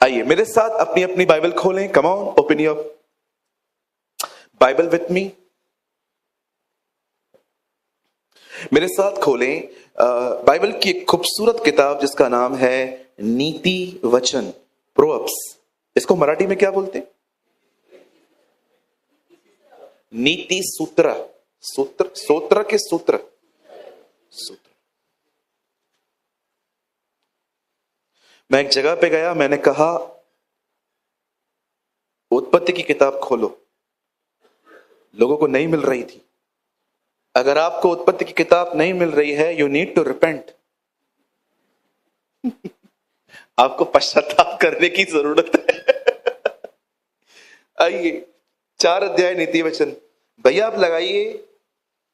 आइए मेरे साथ अपनी अपनी बाइबल खोलें। Come on, open your Bible with me. मेरे साथ खोलें बाइबल की एक खूबसूरत किताब जिसका नाम है नीति वचन, प्रोवर्ब्स। इसको मराठी में क्या बोलते हैं? नीति सूत्र, सूत्र, सूत्र के सूत्र, सूत्र। मैं एक जगह पे गया, मैंने कहा उत्पत्ति की किताब खोलो। लोगों को नहीं मिल रही थी। अगर आपको उत्पत्ति की किताब नहीं मिल रही है, यू नीड टू रिपेंट। आपको पश्चाताप करने की जरूरत है। आइए 4 अध्याय नीति वचन। भैया आप लगाइए,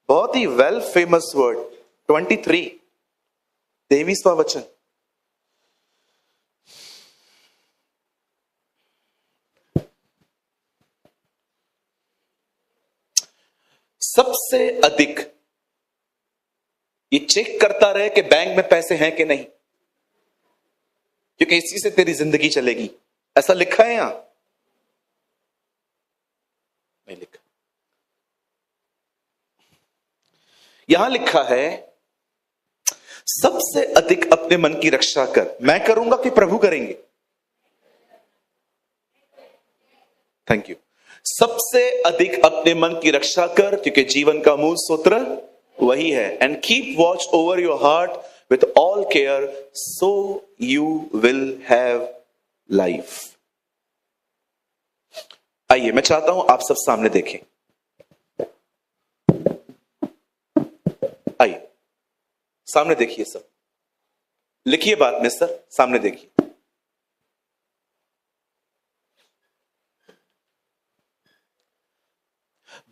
बहुत ही वेल फेमस वर्ड 23, 23वां वचन। सबसे अधिक ये चेक करता रहे कि बैंक में पैसे हैं कि नहीं, क्योंकि इसी से तेरी जिंदगी चलेगी। ऐसा लिखा है यहां? नहीं लिखा। यहां लिखा है सबसे अधिक अपने मन की रक्षा कर। मैं करूंगा कि प्रभु करेंगे? Thank you. सबसे अधिक अपने मन की रक्षा कर, क्योंकि जीवन का मूल सूत्र वही है। And keep watch over your heart with all care, so you will have life. आइए मैं चाहता हूं आप सब सामने देखें। आइए सामने देखिए, सब लिखिए बात में सर, सामने देखिए।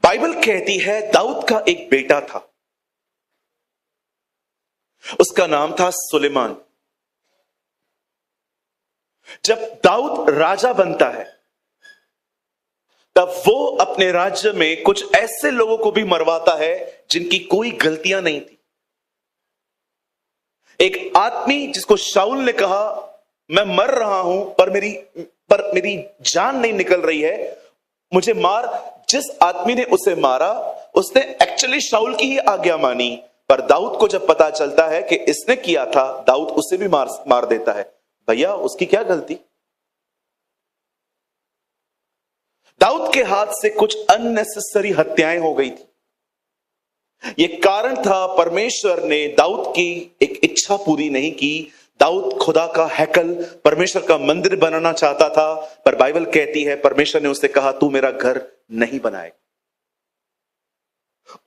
बाइबल कहती है दाऊद का एक बेटा था, उसका नाम था सुलेमान। जब दाऊद राजा बनता है तब वो अपने राज्य में कुछ ऐसे लोगों को भी मरवाता है जिनकी कोई गलतियां नहीं थी। एक आदमी जिसको शाऊल ने कहा मैं मर रहा हूं पर मेरी जान नहीं निकल रही है, मुझे मार। जिस आदमी ने उसे मारा उसने एक्चुअली शाऊल की ही आज्ञा मानी, पर दाऊद को जब पता चलता है कि इसने किया था, दाऊद उसे भी मार देता है। भैया उसकी क्या गलती? दाऊद के हाथ से कुछ अननेसेसरी हत्याएं हो गई थी। यह कारण था परमेश्वर ने दाऊद की एक इच्छा पूरी नहीं की। दाऊद खुदा का हैकल, परमेश्वर का मंदिर बनाना चाहता था, पर बाइबल कहती है परमेश्वर ने उससे कहा तू मेरा घर नहीं बनाएगा।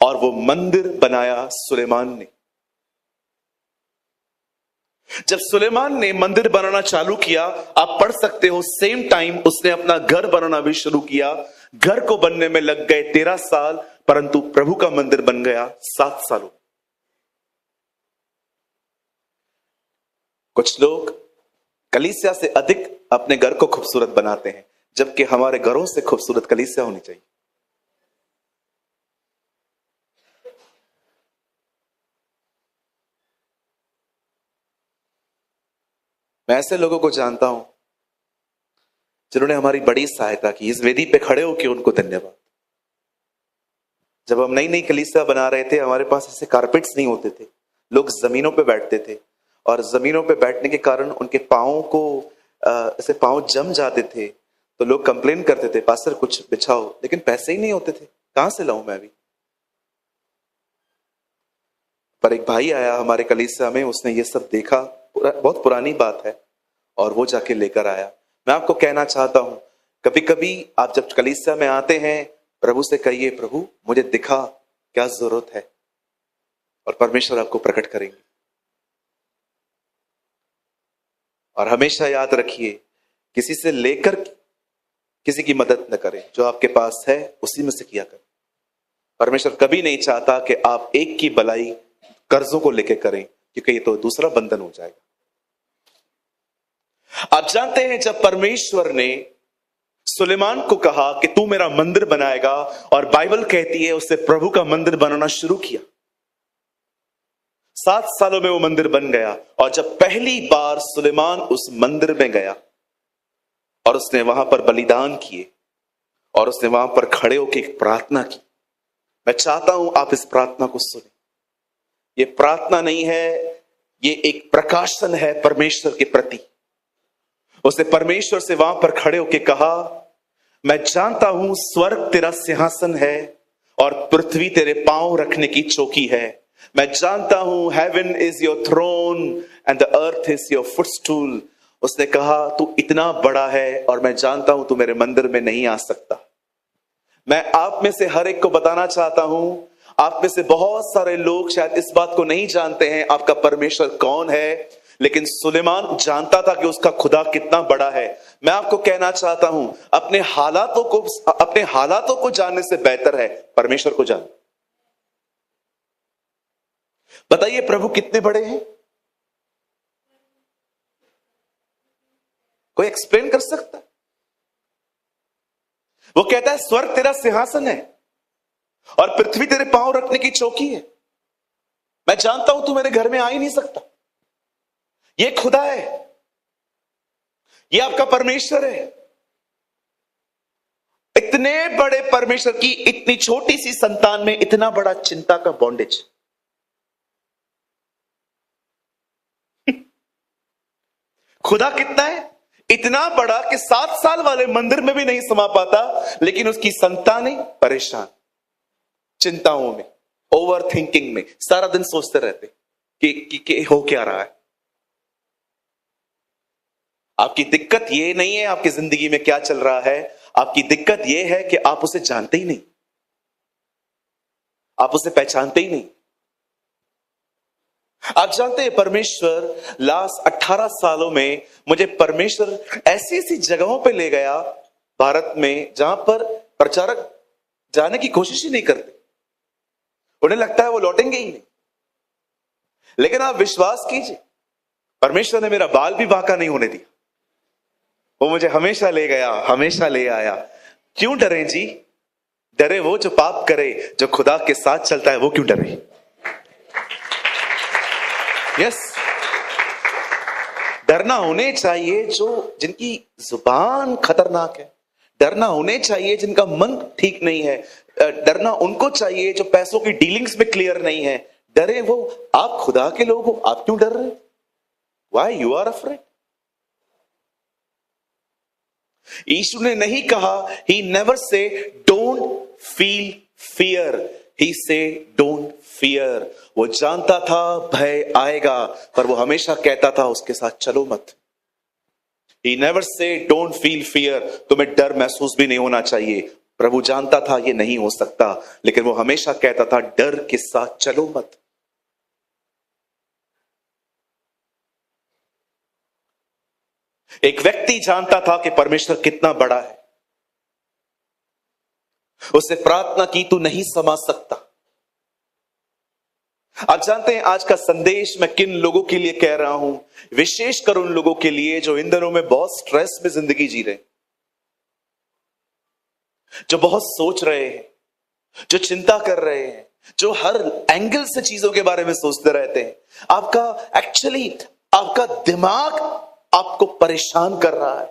और वो मंदिर बनाया सुलेमान ने। जब सुलेमान ने मंदिर बनाना चालू किया, आप पढ़ सकते हो, सेम टाइम उसने अपना घर बनाना भी शुरू किया। घर को बनने में लग गए 13 साल, परंतु प्रभु का मंदिर बन गया 7 सालों। कुछ लोग कलीसिया से अधिक अपने घर को खूबसूरत बनाते हैं, जबकि हमारे घरों से खूबसूरत कलीसिया होनी चाहिए। मैं ऐसे लोगों को जानता हूं जिन्होंने हमारी बड़ी सहायता की। इस वेदी पे खड़े होकर उनको धन्यवाद। जब हम नई नई कलीसिया बना रहे थे, हमारे पास ऐसे कारपेट्स नहीं होते थे, लोग जमीनों पे बैठते थे, और जमीनों पे बैठने के कारण उनके पांवों को ऐसे पांव जम जाते थे। तो लोग कंप्लेन करते थे पास्टर कुछ बिछाओ, लेकिन पैसे ही नहीं होते थे, कहां से लाऊं मैं भी। पर एक भाई आया हमारे कलीसिया में, उसने ये सब देखा, बहुत पुरानी बात है, और वो जाके लेकर आया। मैं आपको कहना चाहता हूं, कभी कभी आप जब कलीसिया में आते हैं, प्रभु से कहिए प्रभु मुझे दिखा क्या जरूरत है, और परमेश्वर आपको प्रकट करेंगे। और हमेशा याद रखिए, किसी से लेकर किसी की मदद न करें, जो आपके पास है उसी में से किया करें। परमेश्वर कभी नहीं चाहता कि आप एक की भलाई कर्जों को लेकर करें, क्योंकि ये तो दूसरा बंधन हो जाएगा। आप जानते हैं जब परमेश्वर ने सुलेमान को कहा कि तू मेरा मंदिर बनाएगा, और बाइबल कहती है उससे प्रभु का मंदिर बनाना शुरू किया। 7 सालों में वो मंदिर बन गया। और जब पहली बार सुलेमान उस मंदिर में गया, और उसने वहां पर बलिदान किए और उसने वहां पर खड़े होकर एक प्रार्थना की। मैं चाहता हूं आप इस प्रार्थना को सुने। ये प्रार्थना नहीं है, ये एक प्रकाशन है परमेश्वर के प्रति। उसने परमेश्वर से वहां पर खड़े होकर कहा, मैं जानता हूं स्वर्ग तेरा सिंहासन है और पृथ्वी तेरे पांव रखने की चौकी है। मैं जानता हूं heaven is your throne and the earth is your footstool. उसने कहा तू इतना बड़ा है और मैं जानता हूं तू मेरे मंदिर में नहीं आ सकता। मैं आप में से हर एक को बताना चाहता हूं, आप में से बहुत सारे लोग शायद इस बात को नहीं जानते हैं आपका परमेश्वर कौन है, लेकिन सुलेमान जानता था कि उसका खुदा कितना बड़ा है। मैं आपको कहना चाहता हूं, अपने हालातों को जानने से बेहतर है परमेश्वर को जान। बताइए प्रभु कितने बड़े हैं? कोई एक्सप्लेन कर सकता? वो कहता है स्वर्ग तेरा सिंहासन है और पृथ्वी तेरे पांव रखने की चौकी है। मैं जानता हूं तू मेरे घर में आ ही नहीं सकता। ये खुदा है, ये आपका परमेश्वर है। इतने बड़े परमेश्वर की इतनी छोटी सी संतान में इतना बड़ा चिंता का बॉन्डेज। खुदा कितना है? इतना बड़ा कि 7 साल वाले मंदिर में भी नहीं समा पाता, लेकिन उसकी संतानें परेशान, चिंताओं में, ओवर थिंकिंग में, सारा दिन सोचते रहते कि हो क्या रहा है। आपकी दिक्कत ये नहीं है आपकी जिंदगी में क्या चल रहा है, आपकी दिक्कत ये है कि आप उसे जानते ही नहीं, आप उसे पहचानते ही नहीं। आप जानते हैं परमेश्वर लास्ट 18 सालों में मुझे परमेश्वर ऐसी ऐसी जगहों पे ले गया भारत में जहां पर प्रचारक जाने की कोशिश ही नहीं करते, उन्हें लगता है वो लौटेंगे ही नहीं। लेकिन आप विश्वास कीजिए, परमेश्वर ने मेरा बाल भी बांका नहीं होने दिया। वो मुझे हमेशा ले गया, हमेशा ले आया। क्यों डरे जी? डरे वो जो पाप करे, जो खुदा के साथ चलता है वो क्यों डरे? यस, डरना होने चाहिए जिनकी जुबान खतरनाक है, डरना होने चाहिए जिनका मन ठीक नहीं है, डरना उनको चाहिए जो पैसों की डीलिंग्स में क्लियर नहीं है। डरे वो, आप खुदा के लोग हो, आप क्यों डर रहे? Why you are afraid? Yeshu ने नहीं कहा, he never say don't feel fear, he say don't fear. वो जानता था भय आएगा, पर वो हमेशा कहता था उसके साथ चलो मत। ही never say don't feel fear, तुम्हें डर महसूस भी नहीं होना चाहिए। प्रभु जानता था ये नहीं हो सकता, लेकिन वो हमेशा कहता था डर के साथ चलो मत। एक व्यक्ति जानता था कि परमेश्वर कितना बड़ा है, उसने प्रार्थना की, तू नहीं समझ सकता। आप जानते हैं आज का संदेश मैं किन लोगों के लिए कह रहा हूं? विशेषकर उन लोगों के लिए जो इन दिनों में बहुत स्ट्रेस में जिंदगी जी रहे, जो बहुत सोच रहे हैं, जो चिंता कर रहे हैं, जो हर एंगल से चीजों के बारे में सोचते रहते हैं। आपका दिमाग आपको परेशान कर रहा है।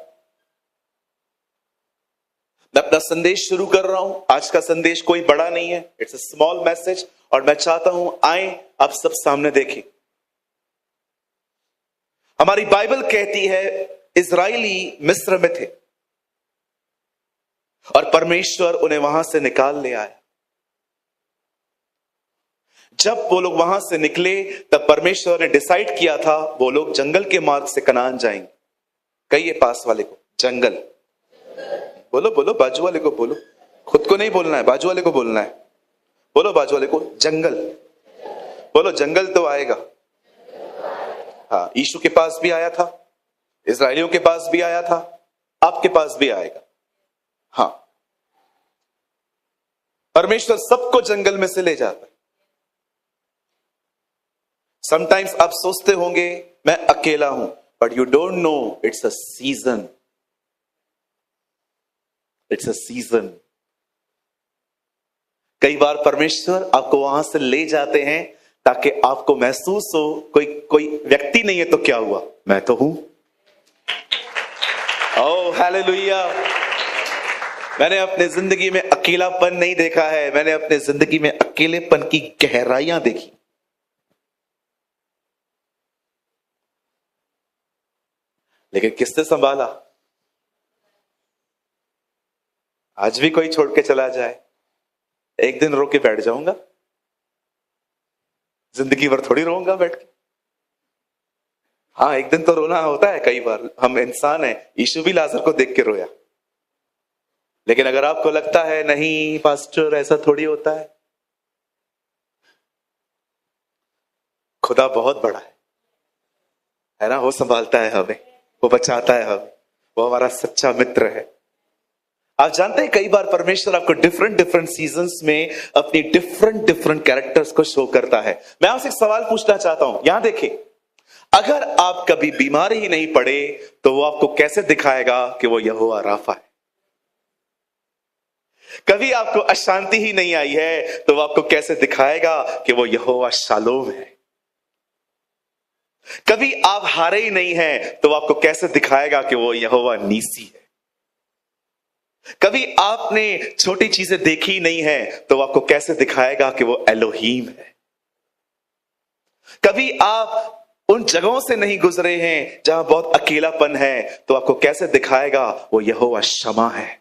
मैं अपना संदेश शुरू कर रहा हूं। आज का संदेश कोई बड़ा नहीं है, इट्स अ स्मॉल मैसेज, और मैं चाहता हूं आए आप सब सामने देखें। हमारी बाइबल कहती है इजराइली मिस्र में थे और परमेश्वर उन्हें वहां से निकाल ले आया। जब वो लोग वहां से निकले तब परमेश्वर ने डिसाइड किया था वो लोग जंगल के मार्ग से कनान जाएंगे। कहिए पास वाले को जंगल। बोलो बोलो, बाजू वाले को बोलो, खुद को नहीं बोलना है, बाजू वाले को बोलना है। बोलो बाजू वाले को जंगल। बोलो जंगल तो आएगा। हाँ, यीशु के पास भी आया था, इस्राएलियों के पास भी आया था, आपके पास भी आएगा। हाँ, परमेश्वर सबको जंगल में से ले जाता है। समटाइम्स आप सोचते होंगे मैं अकेला हूं, but you don't know it's a season. It's a season. कई बार परमेश्वर आपको वहां से ले जाते हैं ताकि आपको महसूस हो कोई व्यक्ति नहीं है तो क्या हुआ, मैं तो हूं। Oh hallelujah. मैंने अपने जिंदगी में अकेलापन नहीं देखा है, मैंने अपने जिंदगी में अकेलेपन की गहराइयां देखी। लेकिन किसने संभाला? आज भी कोई छोड़ के चला जाए, एक दिन रो के बैठ जाऊंगा, जिंदगी भर थोड़ी रोऊंगा बैठ के। हाँ, एक दिन तो रोना होता है, कई बार हम इंसान हैं, यीशु भी लाजर को देख के रोया। लेकिन अगर आपको लगता है नहीं पास्टर ऐसा थोड़ी होता खुदा बहुत बड़ा है ना, वो संभालता है हमें, वो बचाता है हमें, वो हमारा सच्चा मित्र है। आप जानते हैं कई बार परमेश्वर आपको डिफरेंट डिफरेंट सीजन्स में अपनी डिफरेंट डिफरेंट कैरेक्टर्स को शो करता है। मैं आपसे एक सवाल पूछना चाहता हूं, यहां देखिए, अगर आप कभी बीमार ही नहीं पड़े तो वो आपको कैसे दिखाएगा कि वो यहोवा राफा है? कभी आपको अशांति ही नहीं आई है तो वो आपको कैसे दिखाएगा कि वो यहोवा शालोम है? कभी आप हारे ही नहीं हैं तो वो आपको कैसे दिखाएगा कि वो यहोवा नीसी है? कभी आपने छोटी चीजें देखी नहीं है तो वो आपको कैसे दिखाएगा कि वो एलोहीम है? कभी आप उन जगहों से नहीं गुजरे हैं जहां बहुत अकेलापन है तो आपको कैसे दिखाएगा वो यहोवा शमा है?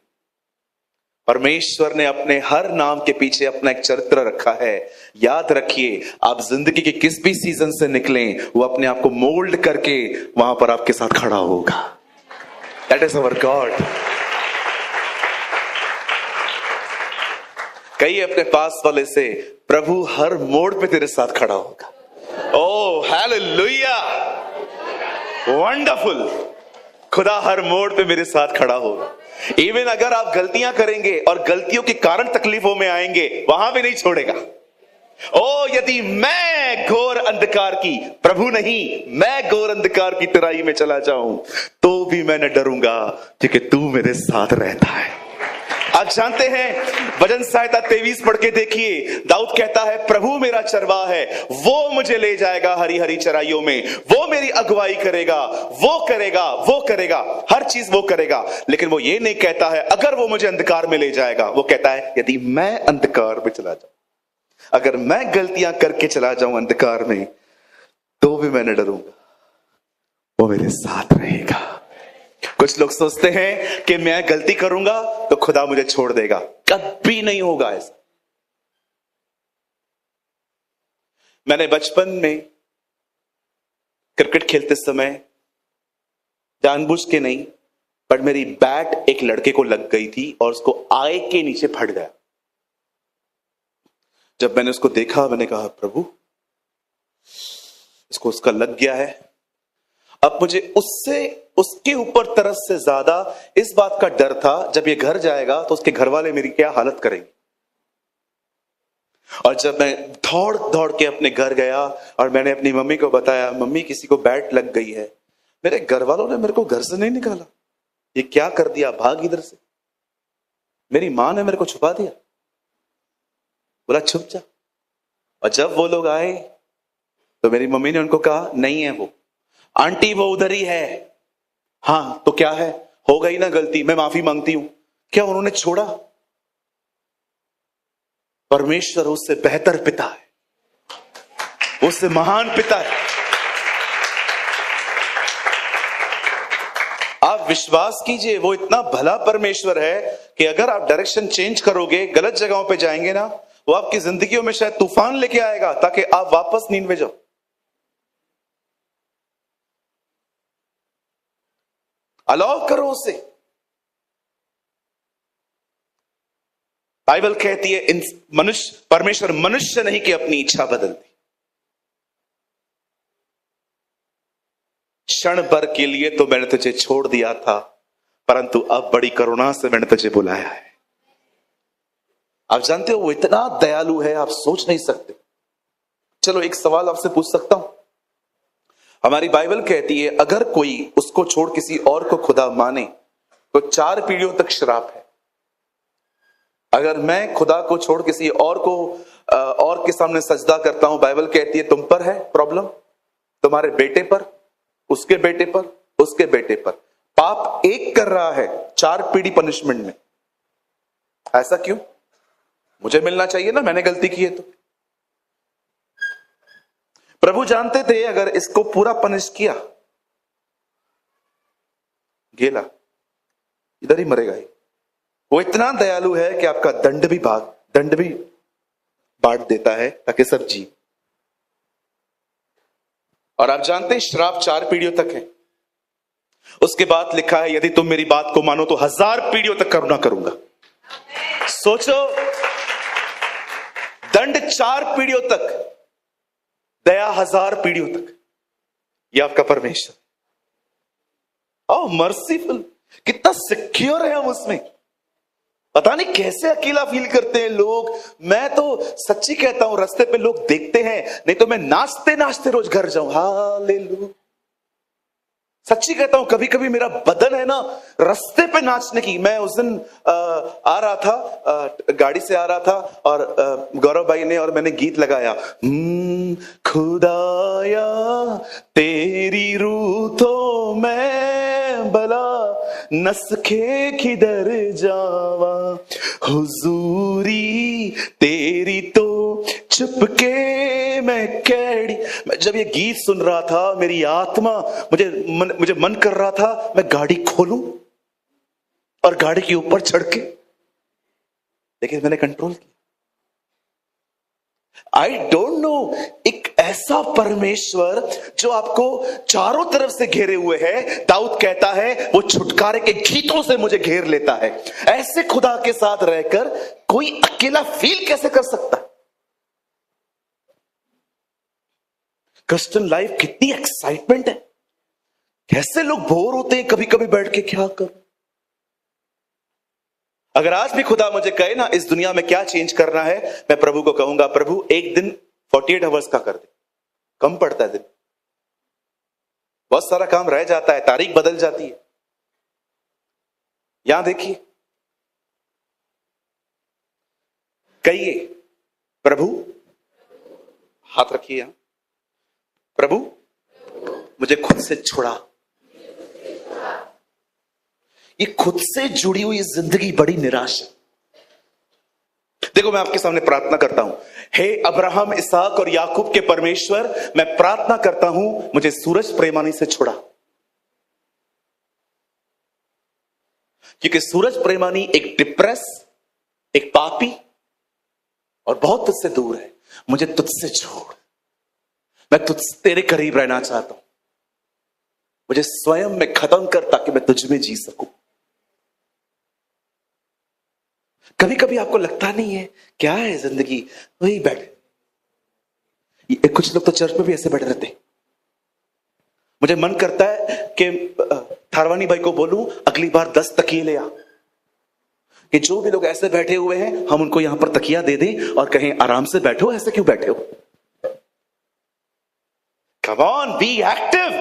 परमेश्वर ने अपने हर नाम के पीछे अपना एक चरित्र रखा है। याद रखिए, आप जिंदगी के किस भी सीजन से निकलें, वो अपने आप को मोल्ड करके वहां पर आपके साथ खड़ा होगा। That is our God. कहिए अपने पास वाले से, प्रभु हर मोड़ पे तेरे साथ खड़ा होगा। Oh hallelujah, wonderful. खुदा हर मोड़ पे मेरे साथ खड़ा होगा। इवन अगर आप गलतियां करेंगे और गलतियों के कारण तकलीफों में आएंगे, वहां भी नहीं छोड़ेगा। ओ यदि मैं घोर अंधकार की, प्रभु नहीं, मैं घोर अंधकार की तराई में चला जाऊं तो भी मैं न डरूंगा, क्योंकि तू मेरे साथ रहता है। आप जानते हैं भजन संहिता 23 पढ़ के देखिए, दाऊद कहता है, प्रभु मेरा चरवाहा है, वो मुझे ले जाएगा हरी हरी चराइयों में, वो मेरी अगुवाई करेगा, वो करेगा, वो करेगा, हर चीज वो करेगा। लेकिन वो ये नहीं कहता है अगर वो मुझे अंधकार में ले जाएगा, वो कहता है यदि मैं अंधकार में चला जाऊं, अगर मैं गलतियां करके चला जाऊं अंधकार में, तो भी मैं न डरूंगा, वो मेरे साथ रहेगा। कुछ लोग सोचते हैं कि मैं गलती करूंगा तो खुदा मुझे छोड़ देगा, कभी नहीं होगा ऐसा। मैंने बचपन में क्रिकेट खेलते समय जानबूझ के नहीं, पर मेरी बैट एक लड़के को लग गई थी और उसको आय के नीचे फट गया। जब मैंने उसको देखा, मैंने कहा, प्रभु इसको उसका लग गया है। अब मुझे उसके ऊपर तरस से ज्यादा इस बात का डर था, जब ये घर जाएगा तो उसके घर वाले मेरी क्या हालत करेंगे। और जब मैं दौड़ दौड़ के अपने घर गया और मैंने अपनी मम्मी को बताया, मम्मी किसी को बैट लग गई है, मेरे घर वालों ने मेरे को घर से नहीं निकाला, ये क्या कर दिया, भाग इधर से। मेरी मां ने मेरे को छुपा दिया, बोला छुप जा। और जब वो लोग आए तो मेरी मम्मी ने उनको कहा, नहीं है वो आंटी, वो उधर ही है। हाँ तो क्या है, हो गई ना गलती, मैं माफी मांगती हूं। क्या उन्होंने छोड़ा? परमेश्वर उससे बेहतर पिता है, उससे महान पिता है। आप विश्वास कीजिए, वो इतना भला परमेश्वर है कि अगर आप डायरेक्शन चेंज करोगे, गलत जगहों पे जाएंगे ना, वो आपकी जिंदगियों में शायद तूफान लेके आएगा ताकि आप वापस नींद में जाओ। अलाउ करो उसे। बाइबल कहती है परमेश्वर मनुष्य नहीं कि अपनी इच्छा बदलती। क्षण भर के लिए तो मैंने तुझे छोड़ दिया था, परंतु अब बड़ी करुणा से मैंने तुझे बुलाया है। आप जानते हो वो इतना दयालु है, आप सोच नहीं सकते। चलो एक सवाल आपसे पूछ सकता हूं। हमारी बाइबल कहती है अगर कोई उसको छोड़ किसी और को खुदा माने तो 4 पीढ़ियों तक श्राप है। अगर मैं खुदा को छोड़ किसी और को और के सामने सजदा करता हूं, बाइबल कहती है तुम पर है प्रॉब्लम, तुम्हारे बेटे पर, उसके बेटे पर, उसके बेटे पर, पाप एक कर रहा है 4 पीढ़ी पनिशमेंट में। ऐसा क्यों? मुझे मिलना चाहिए ना, मैंने गलती की है तो। प्रभु जानते थे अगर इसको पूरा पनिश किया, गेला इधर ही मरेगा ही। वो इतना दयालु है कि आपका दंड भी बांट देता है ताकि सब जी। और आप जानते हैं श्राप 4 पीढ़ियों तक है। उसके बाद लिखा है यदि तुम मेरी बात को मानो तो 1000 पीढ़ियों तक करुणा करूंगा। सोचो, दंड 4 पीढ़ियों तक, दया 1000 पीढ़ियों तक। यह आपका परमेश्वर। मर्सीफुल, कितना सिक्योर है हम उसमें। पता नहीं कैसे अकेला फील करते हैं लोग। मैं तो सच्ची कहता हूं, रास्ते पे लोग देखते हैं, नहीं तो मैं नाचते नाचते रोज घर जाऊं, हालेलुया। सच्ची कहता हूं, कभी कभी मेरा बदन है ना रास्ते पे नाचने की। मैं उस दिन आ रहा था, गाड़ी से आ रहा था, और गौरव भाई ने और मैंने गीत लगाया, खुदाया तेरी रूह तो मैं भला नसखे किधर जावा, हुजूरी तेरी तो चुपके मैं कैडी। मैं जब ये गीत सुन रहा था, मेरी आत्मा, मुझे मन कर रहा था मैं गाड़ी खोलूं और गाड़ी के ऊपर चढ़ के, लेकिन मैंने कंट्रोल किया। आई डोंट नो, एक ऐसा परमेश्वर जो आपको चारों तरफ से घेरे हुए है। दाऊद कहता है वो छुटकारे के गीतों से मुझे घेर लेता है। ऐसे खुदा के साथ रहकर कोई अकेला फील कैसे कर सकता है? क्रिश्चियन लाइफ कितनी एक्साइटमेंट है। कैसे लोग बोर होते हैं कभी कभी बैठ के, क्या करूं। अगर आज भी खुदा मुझे कहे ना इस दुनिया में क्या चेंज करना है, मैं प्रभु को कहूंगा, प्रभु एक दिन 48 आवर्स का कर दे। कम पड़ता है दिन, बहुत सारा काम रह जाता है, तारीख बदल जाती है। यहां देखिए, कहिए प्रभु, हाथ रखिए यहां, प्रभु मुझे खुद से छुड़ा। ये खुद से जुड़ी हुई जिंदगी बड़ी निराश है। देखो, मैं आपके सामने प्रार्थना करता हूं, हे अब्राहम, इसहाक और याकूब के परमेश्वर, मैं प्रार्थना करता हूं मुझे सूरज प्रेमानी से छुड़ा। क्योंकि सूरज प्रेमानी एक डिप्रेस, एक पापी और बहुत तुझसे दूर है। मुझे तुझसे छोड़, मैं तेरे करीब रहना चाहता हूं। मुझे स्वयं में खत्म कर ताकि मैं तुझ में जी सकूं। कभी कभी आपको लगता नहीं है क्या है जिंदगी, वही बैठे। कुछ लोग तो चर्च में भी ऐसे बैठे रहते हैं। मुझे मन करता है कि थारवानी भाई को बोलूं अगली बार 10 तकिए ले आ, कि जो भी लोग ऐसे बैठे हुए हैं हम उनको यहां पर तकिया दे दें और कहें आराम से बैठो, ऐसे क्यों बैठे हो। Come on, be active.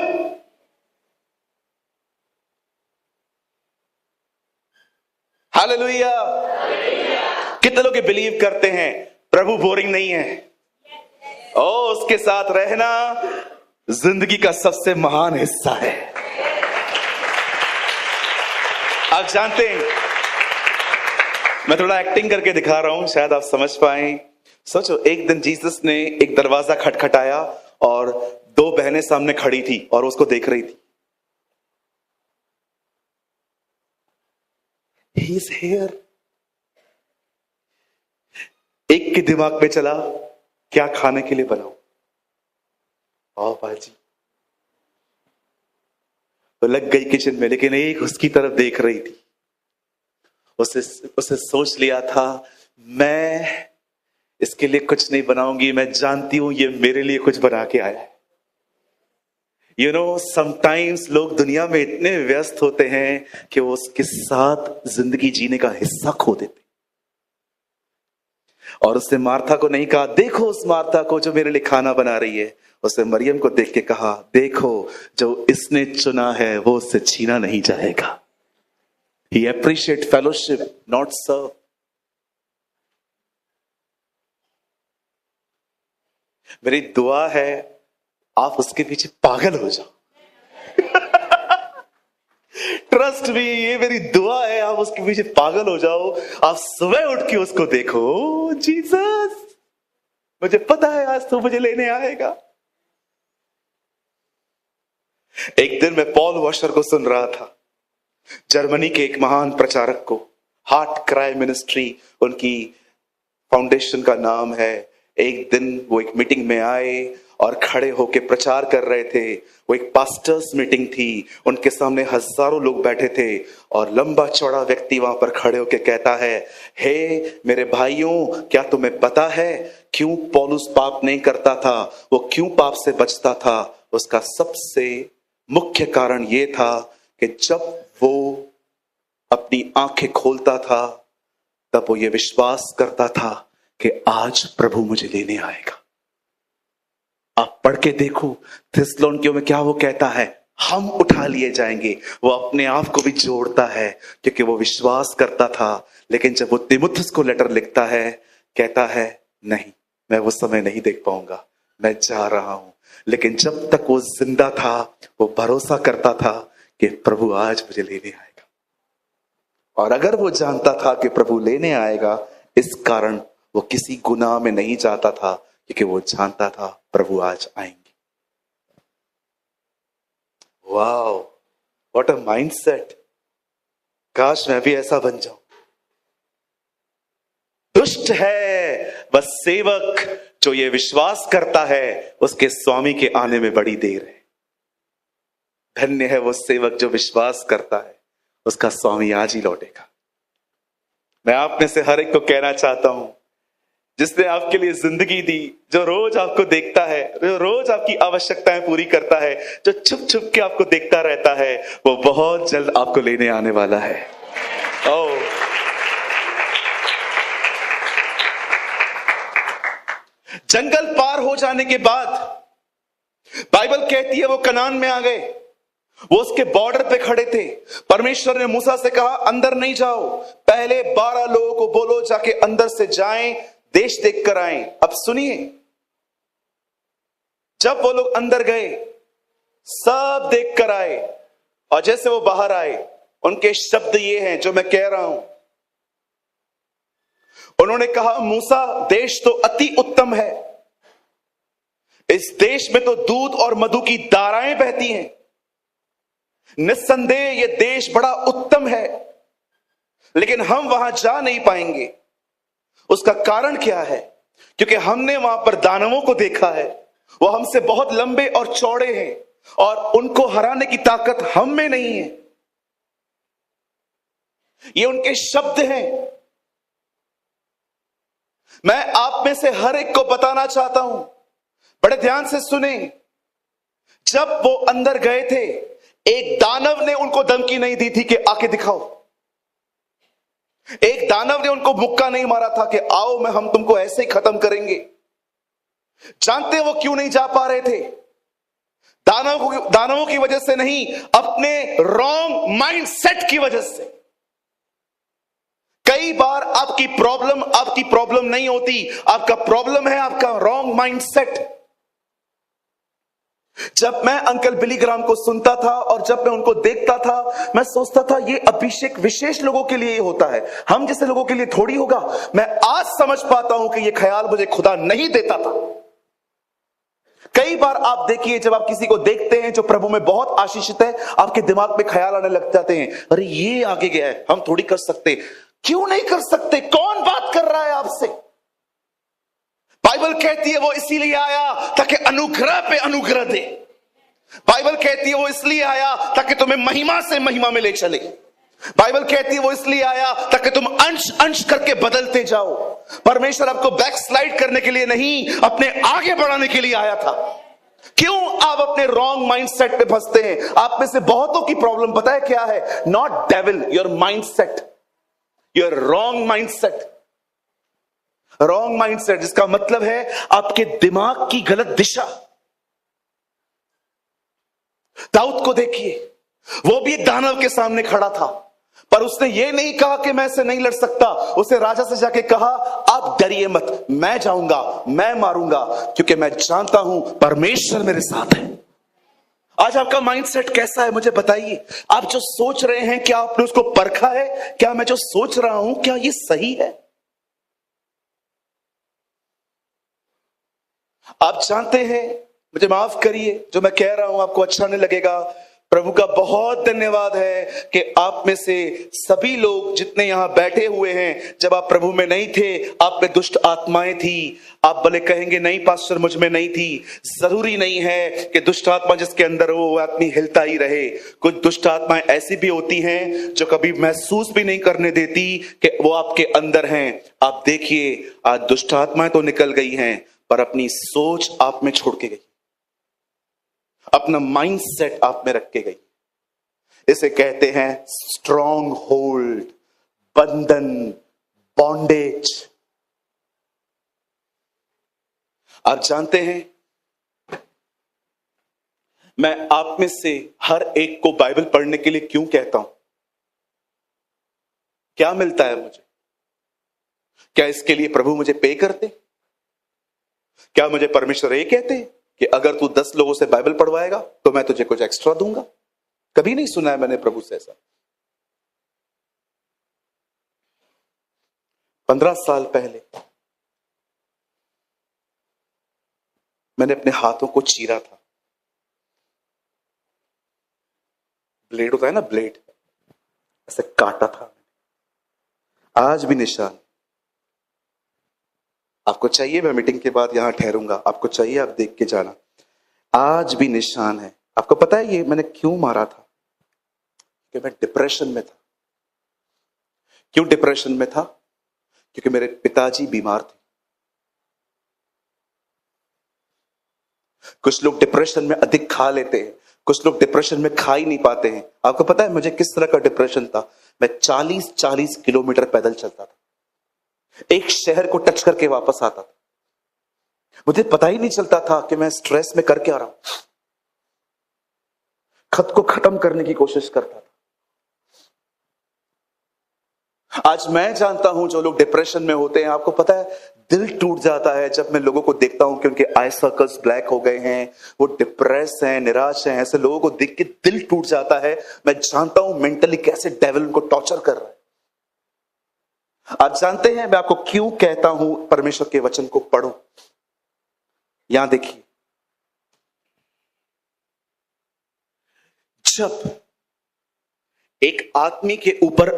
Hallelujah. कितने लोग बिलीव करते हैं प्रभु बोरिंग नहीं है, उसके साथ रहना जिंदगी का सबसे महान हिस्सा है। आप जानते हैं, मैं थोड़ा एक्टिंग करके दिखा रहा हूं, शायद आप समझ पाए। सोचो, एक दिन जीसस ने एक दरवाजा खटखटाया और 2 बहनें सामने खड़ी थी और उसको देख रही थी। He is here. एक के दिमाग में चला क्या खाने के लिए बनाऊं, पाव भाजी। तो लग गई किचन में, लेकिन एक उसकी तरफ देख रही थी। उसे सोच लिया था मैं इसके लिए कुछ नहीं बनाऊंगी, मैं जानती हूं ये मेरे लिए कुछ बना के आया है। You know, sometimes लोग दुनिया में इतने व्यस्त होते हैं कि वो उसके साथ जिंदगी जीने का हिस्सा खो देते। और उसने मार्था को नहीं कहा देखो उस मार्था को जो मेरे लिए खाना बना रही है। उसने मरियम को देख के कहा देखो जो इसने चुना है वो उससे छीना नहीं जाएगा। He appreciate fellowship, not serve. मेरी दुआ है आप उसके पीछे पागल हो जाओ। ट्रस्ट मी, ये मेरी दुआ है, आप उसके पीछे पागल हो जाओ, आप सुबह उठ के उसको देखो, जीसस मुझे पता है आज तो मुझे लेने आएगा। एक दिन मैं पॉल वॉशर को सुन रहा था, जर्मनी के एक महान प्रचारक को, हार्ट क्राई मिनिस्ट्री उनकी फाउंडेशन का नाम है। एक दिन वो एक मीटिंग में आए और खड़े होकर प्रचार कर रहे थे। वो एक पास्टर्स मीटिंग थी, उनके सामने हजारों लोग बैठे थे और लंबा चौड़ा व्यक्ति वहां पर खड़े होकर कहता है, हे मेरे भाइयों, क्या तुम्हें पता है क्यों पौलुस पाप नहीं करता था, वो क्यों पाप से बचता था? उसका सबसे मुख्य कारण ये था कि जब वो अपनी आंखें खोलता था तब वो ये विश्वास करता था कि आज प्रभु मुझे लेने आएगा। आप पढ़ के देखो थिस्सलुनीकियों में क्या वो कहता है, हम उठा लिए जाएंगे। वो अपने आप को भी जोड़ता है क्योंकि वो विश्वास करता था। लेकिन जब वो तीमुथियुस को लेटर लिखता है, कहता है नहीं, मैं वो समय नहीं देख पाऊंगा, मैं जा रहा हूं। लेकिन जब तक वो जिंदा था वो भरोसा करता था कि प्रभु आज मुझे लेने आएगा। और अगर वो जानता था कि प्रभु लेने आएगा, इस कारण वो किसी गुनाह में नहीं जाता था, क्योंकि वो जानता था प्रभु आज आएंगे। Wow, what a mindset. काश मैं भी ऐसा बन जाऊं। दुष्ट है वह सेवक जो ये विश्वास करता है उसके स्वामी के आने में बड़ी देर है। धन्य है वो सेवक जो विश्वास करता है उसका स्वामी आज ही लौटेगा। मैं आप में से हर एक को कहना चाहता हूं, जिसने आपके लिए जिंदगी दी, जो रोज आपको देखता है, जो रोज आपकी आवश्यकताएं पूरी करता है, जो छुप छुप के आपको देखता रहता है, वो बहुत जल्द आपको लेने आने वाला है। ओ जंगल पार हो जाने के बाद बाइबल कहती है वो कनान में आ गए। वो उसके बॉर्डर पे खड़े थे। परमेश्वर ने मूसा से कहा अंदर नहीं जाओ, पहले 12 लोगों को बोलो जाके अंदर से जाएं, देश देख कर आए। अब सुनिए, जब वो लोग अंदर गए सब देख कर आए और जैसे वो बाहर आए उनके शब्द ये हैं जो मैं कह रहा हूं। उन्होंने कहा मूसा, देश तो अति उत्तम है, इस देश में तो दूध और मधु की धाराएं बहती हैं, निस्संदेह ये देश बड़ा उत्तम है, लेकिन हम वहां जा नहीं पाएंगे। उसका कारण क्या है? क्योंकि हमने वहां पर दानवों को देखा है, वो हमसे बहुत लंबे और चौड़े हैं और उनको हराने की ताकत हम में नहीं है। ये उनके शब्द हैं। मैं आप में से हर एक को बताना चाहता हूं, बड़े ध्यान से सुने। जब वो अंदर गए थे, एक दानव ने उनको धमकी नहीं दी थी कि आके दिखाओ। एक दानव ने उनको मुक्का नहीं मारा था कि आओ मैं हम तुमको ऐसे ही खत्म करेंगे। जानते वो क्यों नहीं जा पा रहे थे? दानवों की वजह से नहीं, अपने रॉन्ग माइंडसेट की वजह से। कई बार आपकी प्रॉब्लम नहीं होती, आपका प्रॉब्लम है आपका रॉन्ग माइंडसेट। जब मैं अंकल बिली ग्राम को सुनता था और जब मैं उनको देखता था, मैं सोचता था ये अभिषेक विशेष लोगों के लिए ही होता है, हम जैसे लोगों के लिए थोड़ी होगा। मैं आज समझ पाता हूं कि ये ख्याल मुझे खुदा नहीं देता था। कई बार आप देखिए, जब आप किसी को देखते हैं जो प्रभु में बहुत आशीषित है, आपके दिमाग में ख्याल आने लग जाते हैं, अरे ये आगे गया है, हम थोड़ी कर सकते। क्यों नहीं कर सकते? कौन बात कर रहा है आपसे? बाइबल कहती है वो इसीलिए आया ताकि अनुग्रह पे अनुग्रह दे। बाइबल कहती है वो इसलिए आया ताकि तुम्हें महिमा से महिमा में ले चले। बाइबल कहती है वो इसलिए आया ताकि तुम अंश अंश करके बदलते जाओ। परमेश्वर आपको बैकस्लाइड करने के लिए नहीं, अपने आगे बढ़ाने के लिए आया था। क्यों आप अपने रॉन्ग माइंडसेट पे फंसते हैं? आप में से बहुतों की प्रॉब्लम पता है क्या है? Not devil, your mindset, your wrong mindset. Wrong mindset जिसका मतलब है आपके दिमाग की गलत दिशा। दाऊद को देखिए, वो भी एक दानव के सामने खड़ा था, पर उसने ये नहीं कहा कि मैं इससे नहीं लड़ सकता। उसे राजा से जाके कहा आप डरिए मत, मैं जाऊंगा, मैं मारूंगा, क्योंकि मैं जानता हूं परमेश्वर मेरे साथ है। आज आपका माइंडसेट कैसा है मुझे बताइए। आप जो सोच रहे हैं क्या आपने उसको परखा है? क्या मैं जो सोच रहा हूं क्या ये सही है? आप जानते हैं, मुझे माफ करिए जो मैं कह रहा हूं आपको अच्छा नहीं लगेगा। प्रभु का बहुत धन्यवाद है कि आप में से सभी लोग जितने यहां बैठे हुए हैं, जब आप प्रभु में नहीं थे आप में दुष्ट आत्माएं थी। आप भले कहेंगे नहीं पास्टर मुझ में नहीं थी, जरूरी नहीं है कि दुष्ट आत्मा जिसके अंदर हो वो आदमी हिलता ही रहे। कुछ दुष्ट आत्माएं ऐसी भी होती हैं जो कभी महसूस भी नहीं करने देती कि वो आपके अंदर हैं। आप देखिए आज दुष्ट आत्माएं तो निकल गई हैं पर अपनी सोच आप में छोड़ के गई, अपना माइंडसेट आप में रख के गई। इसे कहते हैं स्ट्रॉन्ग होल्ड, बंधन, बॉन्डेज। आप जानते हैं मैं आप में से हर एक को बाइबल पढ़ने के लिए क्यों कहता हूं? क्या मिलता है मुझे? क्या इसके लिए प्रभु मुझे पे करते? क्या मुझे परमेश्वर ये कहते कि अगर तू 10 लोगों से बाइबल पढ़वाएगा तो मैं तुझे कुछ एक्स्ट्रा दूंगा? कभी नहीं सुना है मैंने प्रभु से ऐसा। 15 साल पहले मैंने अपने हाथों को चीरा था। ब्लेड होता है ना, ब्लेड, ऐसे काटा था। आज भी निशान। आपको चाहिए मैं मीटिंग के बाद यहां ठहरूंगा, आपको चाहिए आप देख के जाना। आज भी निशान है। आपको पता है ये मैंने क्यों मारा था? कि मैं डिप्रेशन में था। क्यों डिप्रेशन में था? क्योंकि मेरे पिताजी बीमार थे। कुछ लोग डिप्रेशन में अधिक खा लेते हैं, कुछ लोग डिप्रेशन में खा ही नहीं पाते हैं। आपको पता है मुझे किस तरह का डिप्रेशन था? मैं 40-40 किलोमीटर पैदल चलता था, एक शहर को टच करके वापस आता था। मुझे पता ही नहीं चलता था कि मैं स्ट्रेस में करके आ रहा हूं। खुद को खत्म करने की कोशिश करता था। आज मैं जानता हूं जो लोग डिप्रेशन में होते हैं, आपको पता है दिल टूट जाता है जब मैं लोगों को देखता हूं कि उनके आई सर्कल्स ब्लैक हो गए हैं, वो डिप्रेस हैं, निराश हैं। ऐसे लोगों को देख के दिल टूट जाता है। मैं जानता हूं मेंटली कैसे डेविल उनको टॉर्चर कर रहा है। आप जानते हैं मैं आपको क्यों कहता हूं परमेश्वर के वचन को पढ़ो? यहां देखिए, जब एक आदमी के ऊपर